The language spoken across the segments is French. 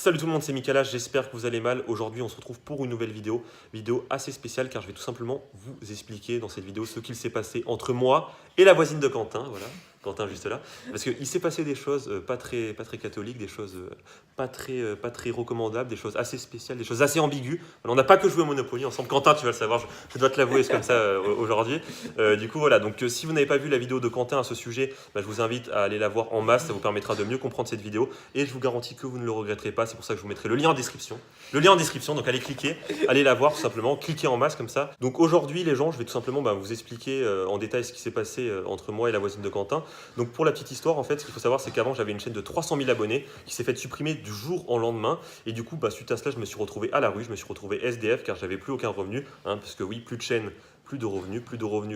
Salut tout le monde, c'est Mikaela, j'espère que vous allez mal. Aujourd'hui, on se retrouve pour une nouvelle vidéo assez spéciale car je vais tout simplement vous expliquer dans cette vidéo ce qu'il s'est passé entre moi et la voisine de Quentin, voilà, Quentin juste là. Parce qu'il s'est passé des choses pas très catholiques, des choses pas très recommandables, des choses assez spéciales, des choses assez ambiguës. Alors, on n'a pas que joué au Monopoly ensemble. Quentin, tu vas le savoir, je dois te l'avouer, c'est comme ça aujourd'hui. Du coup, voilà, donc si vous n'avez pas vu la vidéo de Quentin à ce sujet, je vous invite à aller la voir en masse, ça vous permettra de mieux comprendre cette vidéo et je vous garantis que vous ne le regretterez pas. C'est pour ça que je vous mettrai le lien en description. Le lien en description, donc allez cliquer, allez la voir tout simplement, cliquez en masse comme ça. Donc aujourd'hui les gens, je vais tout simplement vous expliquer en détail ce qui s'est passé entre moi et la voisine de Quentin. Donc pour la petite histoire, en fait, ce qu'il faut savoir, c'est qu'avant j'avais une chaîne de 300 000 abonnés qui s'est fait supprimer du jour au lendemain. Et du coup, suite à cela, je me suis retrouvé à la rue, je me suis retrouvé SDF car j'avais plus aucun revenu, parce que oui, plus de chaîne. Plus de revenus,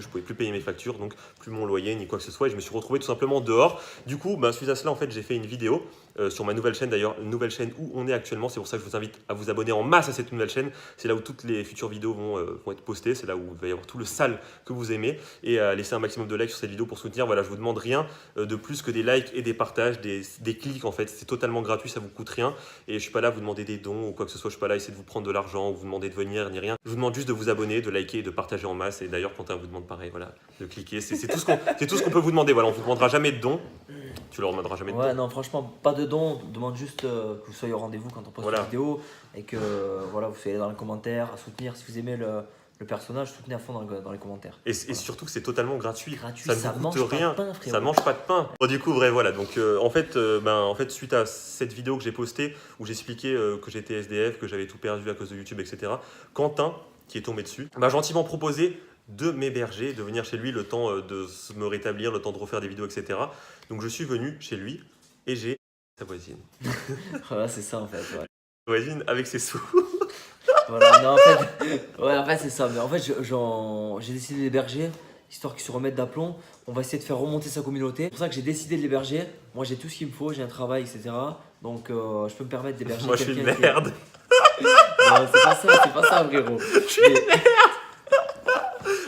je pouvais plus payer mes factures, donc plus mon loyer ni quoi que ce soit, et je me suis retrouvé tout simplement dehors. Du coup, suite à cela, en fait, j'ai fait une vidéo sur ma nouvelle chaîne, d'ailleurs, une nouvelle chaîne où on est actuellement. C'est pour ça que je vous invite à vous abonner en masse à cette nouvelle chaîne. C'est là où toutes les futures vidéos vont être postées, c'est là où il va y avoir tout le sale que vous aimez, et à laisser un maximum de likes sur cette vidéo pour soutenir. Voilà, je vous demande rien de plus que des likes et des partages, des clics en fait. C'est totalement gratuit, ça vous coûte rien, et je suis pas là à vous demander des dons ou quoi que ce soit. Je suis pas là à essayer de vous prendre de l'argent ou vous demander de venir ni rien. Je vous demande juste de vous abonner, de liker et de partager en masse. Et d'ailleurs, Quentin vous demande pareil, voilà, de cliquer. C'est tout ce qu'on peut vous demander. Voilà, on vous demandera jamais de dons. Tu leur demanderas jamais de Ouais, dons. non, franchement, pas de dons. On demande juste que vous soyez au rendez-vous quand on poste Voilà. une vidéo et que voilà, vous soyez dans les commentaires à soutenir. Si vous aimez le personnage, soutenez à fond dans les commentaires. Et Voilà. surtout que c'est totalement gratuit. Gratuit, Ça ça ne vous mange coûte pas rien. de pain, frérot. Ça mange pas de pain. Bon, du coup, vrai, voilà. Donc, en fait, suite à cette vidéo que j'ai postée où j'expliquais que j'étais SDF, que j'avais tout perdu à cause de YouTube, etc., Quentin, qui est tombé dessus, m'a gentiment proposé de m'héberger, de venir chez lui le temps de me rétablir, le temps de refaire des vidéos, etc. Donc, je suis venu chez lui et j'ai sa voisine. Voilà, c'est ça en fait. Ouais. Voisine avec ses sous. Voilà, non, en fait, ouais, en fait c'est ça. Mais en fait, j'ai décidé d'héberger, histoire qu'il se remette d'aplomb. On va essayer de faire remonter sa communauté. C'est pour ça que j'ai décidé de l'héberger. Moi, j'ai tout ce qu'il me faut, j'ai un travail, etc. Donc, je peux me permettre d'héberger Moi, je suis une quelqu'un merde. Non, c'est pas ça, frérot.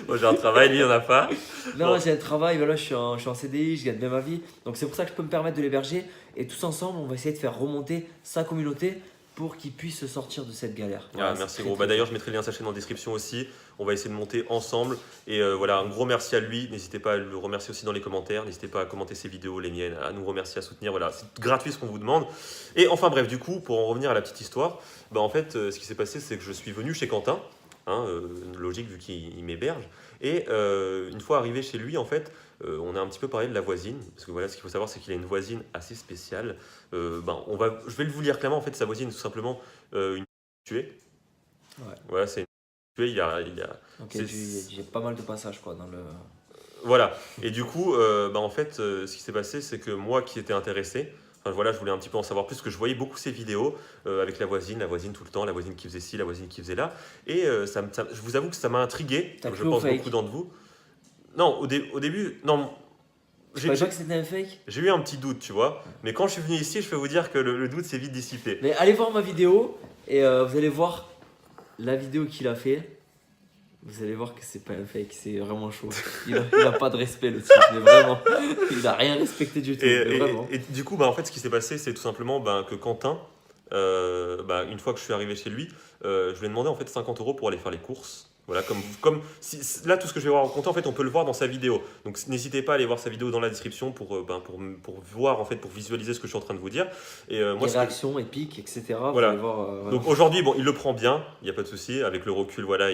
Moi, j'ai un travail, lui, il en a pas. Non, Bon. j'ai un travail, voilà, je suis en CDI, je gagne bien ma vie. Donc c'est pour ça que je peux me permettre de l'héberger. Et tous ensemble, on va essayer de faire remonter sa communauté pour qu'il puisse sortir de cette galère. Voilà, c'est Merci très, gros. très D'ailleurs, je mettrai le lien de sa chaîne en description aussi. On va essayer de monter ensemble. Et voilà, un gros merci à lui. N'hésitez pas à le remercier aussi dans les commentaires. N'hésitez pas à commenter ses vidéos, les miennes, à nous remercier, à soutenir. Voilà, c'est gratuit ce qu'on vous demande. Et enfin bref, du coup, pour en revenir à la petite histoire, en fait, ce qui s'est passé, c'est que je suis venu chez Quentin. Logique vu qu'il m'héberge. Et une fois arrivé chez lui, en fait, on a un petit peu parlé de la voisine. Parce que voilà, ce qu'il faut savoir, c'est qu'il a une voisine assez spéciale. Je vais vous lire clairement. En fait, sa voisine, tout simplement, une tuée. Ouais. Voilà, c'est une tuée. Ok, c'est- j'ai pas mal de passages quoi dans le. Voilà. Et du coup, en fait, ce qui s'est passé, c'est que moi qui étais intéressé, enfin voilà, je voulais un petit peu en savoir plus, parce que je voyais beaucoup ces vidéos avec la voisine tout le temps, la voisine qui faisait ci, la voisine qui faisait là. Et je vous avoue que ça m'a intrigué, T'as comme je cru au pense fake? beaucoup d'entre vous. Non, au début, non. Je savais pas que c'était un fake. J'ai eu un petit doute, tu vois. Mais quand je suis venu ici, je peux vous dire que le doute s'est vite dissipé. Mais allez voir ma vidéo et vous allez voir la vidéo qu'il a fait. Vous allez voir que c'est pas un fake, c'est vraiment chaud. Il a pas de respect le type, mais vraiment. Il a rien respecté du tout, mais vraiment. Et du coup, en fait, ce qui s'est passé, c'est tout simplement que Quentin, une fois que je suis arrivé chez lui, je lui ai demandé en fait 50 € pour aller faire les courses. Voilà, là, tout ce que je vais vous raconter, en fait, on peut le voir dans sa vidéo. Donc, n'hésitez pas à aller voir sa vidéo dans la description pour voir, en fait, pour visualiser ce que je suis en train de vous dire. Et moi, Les réactions épiques, etc. Vous Voilà. allez voir. Voilà. Donc aujourd'hui, il le prend bien, il n'y a pas de souci. Avec le recul, voilà,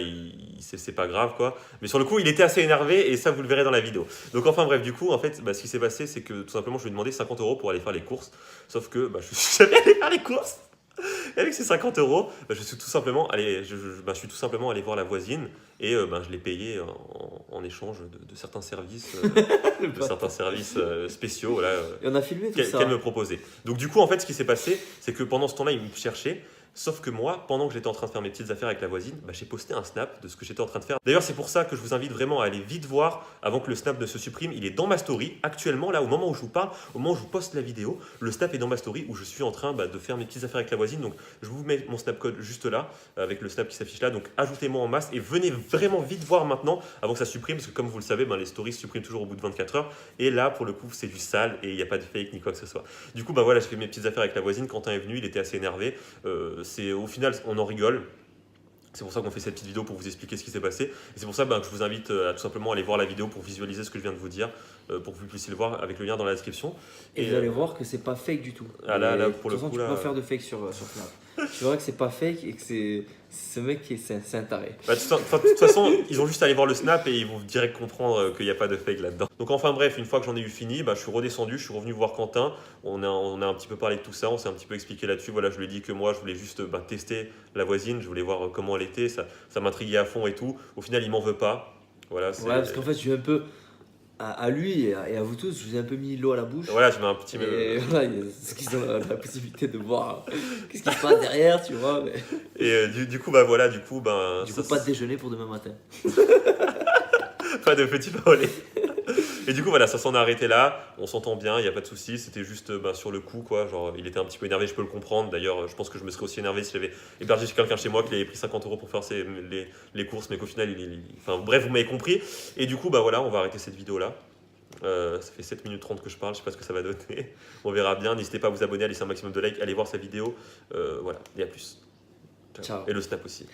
c'est pas grave, quoi. Mais sur le coup, il était assez énervé et ça, vous le verrez dans la vidéo. Donc enfin bref, du coup, en fait, ce qui s'est passé, c'est que tout simplement, je lui ai demandé 50 € pour aller faire les courses. Sauf que je suis jamais allé faire les courses. Et avec ces 50 €, je suis tout simplement allé voir la voisine et je l'ai payé en échange de certains services, spéciaux, voilà, Et on a filmé tout ça. qu'elle me proposait. Donc du coup, en fait, ce qui s'est passé, c'est que pendant ce temps-là, il me cherchait. Sauf que moi, pendant que j'étais en train de faire mes petites affaires avec la voisine, bah, j'ai posté un snap de ce que j'étais en train de faire. D'ailleurs, c'est pour ça que je vous invite vraiment à aller vite voir avant que le snap ne se supprime. Il est dans ma story actuellement, là, au moment où je vous parle, au moment où je vous poste la vidéo. Le snap est dans ma story où je suis en train de faire mes petites affaires avec la voisine. Donc, je vous mets mon snap code juste là, avec le snap qui s'affiche là. Donc, ajoutez-moi en masse et venez vraiment vite voir maintenant avant que ça supprime. Parce que, comme vous le savez, les stories se suppriment toujours au bout de 24 heures. Et là, pour le coup, c'est du sale et il n'y a pas de fake ni quoi que ce soit. Du coup, voilà, je fais mes petites affaires avec la voisine. Quentin est venu, il était assez énervé. Au final, on en rigole. C'est pour ça qu'on fait cette petite vidéo pour vous expliquer ce qui s'est passé. Et c'est pour ça que je vous invite à tout simplement aller voir la vidéo pour visualiser ce que je viens de vous dire, pour que vous puissiez le voir avec le lien dans la description. Et vous allez voir que c'est pas fake du tout. Ah là, pour le de toute façon, coup, tu peux là... pas faire de fake sur Snap. Tu verras que c'est pas fake et que c'est ce mec qui c'est un taré. De toute façon, ils ont juste à aller voir le snap et ils vont direct comprendre qu'il n'y a pas de fake là-dedans. Donc enfin bref, une fois que j'en ai eu fini, je suis redescendu, je suis revenu voir Quentin. On a un petit peu parlé de tout ça, on s'est un petit peu expliqué là-dessus. Voilà, je lui ai dit que moi, je voulais juste tester la voisine, je voulais voir comment elle était, ça m'intriguait à fond et tout. Au final, il m'en veut pas. Voilà, ouais, parce qu'en fait, je suis un peu... À lui et à vous tous, je vous ai un peu mis l'eau à la bouche. Voilà, je mets un petit... Et voilà, ce qu'ils ont la possibilité de voir qu'est-ce qui se passe derrière, tu vois. Mais... Et du coup, voilà, du coup, pas de déjeuner pour demain matin. Pas de petit pain au lait. Et du coup, voilà, ça s'en est arrêté là. On s'entend bien, il n'y a pas de souci. C'était juste sur le coup, quoi. Genre, il était un petit peu énervé, je peux le comprendre. D'ailleurs, je pense que je me serais aussi énervé si j'avais hébergé quelqu'un chez moi qui avait pris 50 € pour faire les courses, mais qu'au final, enfin, bref, vous m'avez compris. Et du coup, voilà, on va arrêter cette vidéo là. Ça fait 7 minutes 30 que je parle, je sais pas ce que ça va donner. On verra bien. N'hésitez pas à vous abonner, à laisser un maximum de likes, allez voir sa vidéo. Voilà, et à plus. Ciao. Et le snap aussi.